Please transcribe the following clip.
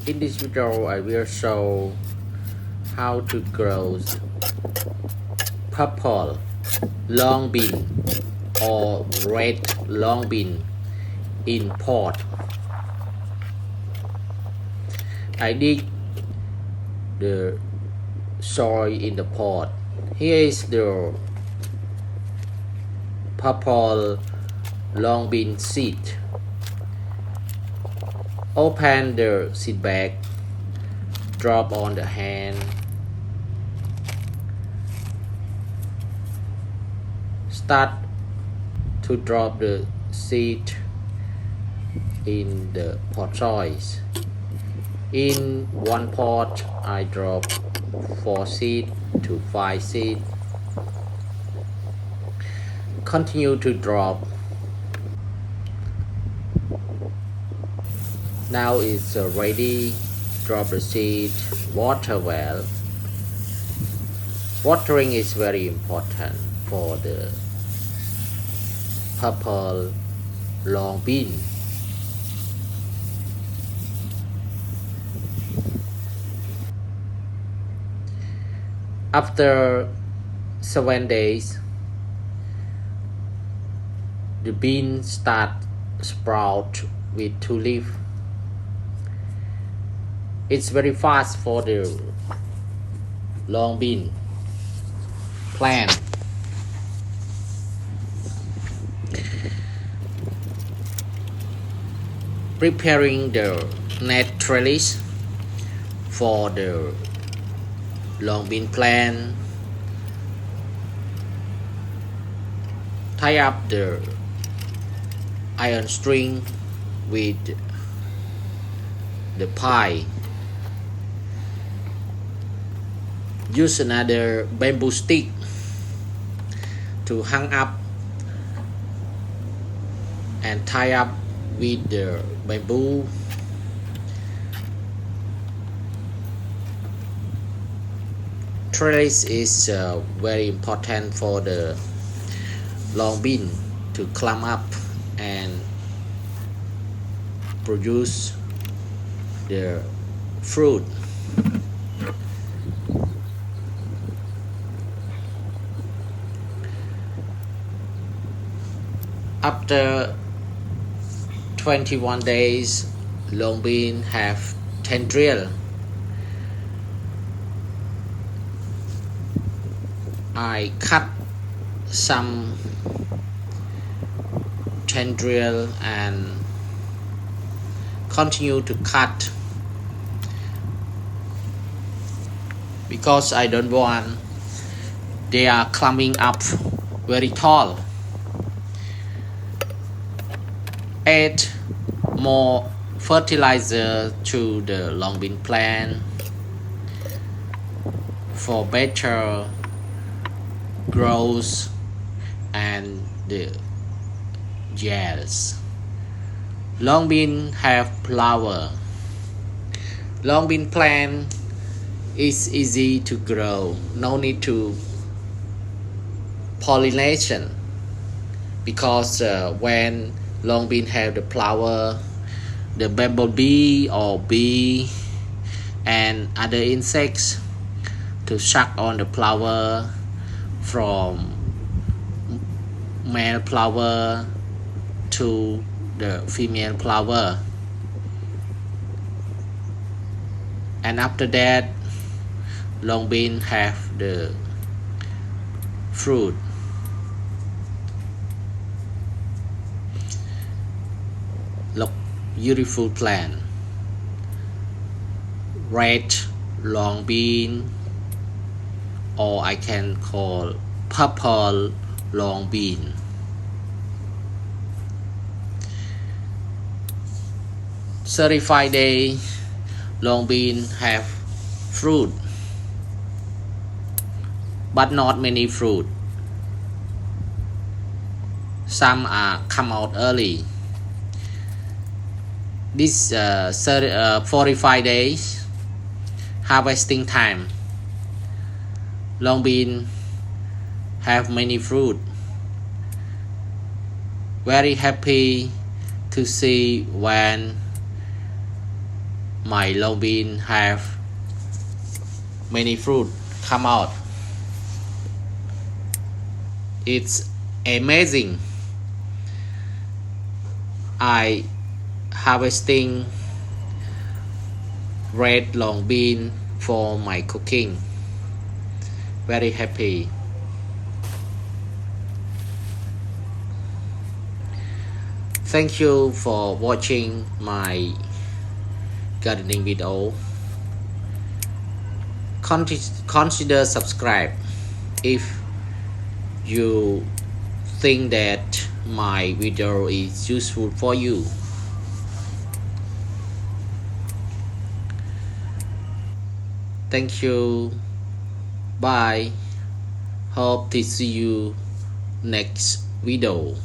In this video, I will show how to grow purple long bean or red long bean in pot. I dig the soil in the pot. Here is the purple long bean seed. Open the seed bag, drop on the hand, start to drop the seed in the pot soil. In one pot, I drop 4 seed to 5 seed. Continue to drop. Now it's ready. Drop the seed, water well. Watering is very important for the purple long bean. After 7 days, the bean start sprout with 2 leaves. It's very fast for the long bean plant. Preparing the net trellis for the long bean plant. Tie up the iron string with the pie. Use another bamboo stick to hang up and tie up with the bamboo. Trellis is very important for the long bean to climb up and produce the fruit. After 21 days, long bean have tendril. I cut some tendril and continue to cut because I don't want they are climbing up very tall. Add more fertilizer to the long bean plant for better growth and the yields. Long bean have flower. Long bean plant is easy to grow, no need to pollination because when long bean have the flower, the bumblebee or bee and other insects to suck on the flower from male flower to the female flower, and after that long bean have the fruit. Look, beautiful plant. Red long bean, or I can call purple long bean. Certified day long bean have fruit, but not many fruit. Some are come out early. This 45 days harvesting time, long bean have many fruit. Very happy to see when my long bean have many fruit come out. It's amazing. I harvesting red long bean for my cooking. Very happy. Thank you for watching my gardening video. Consider subscribe if you think that my video is useful for you. Thank you. Bye. Hope to see you next video.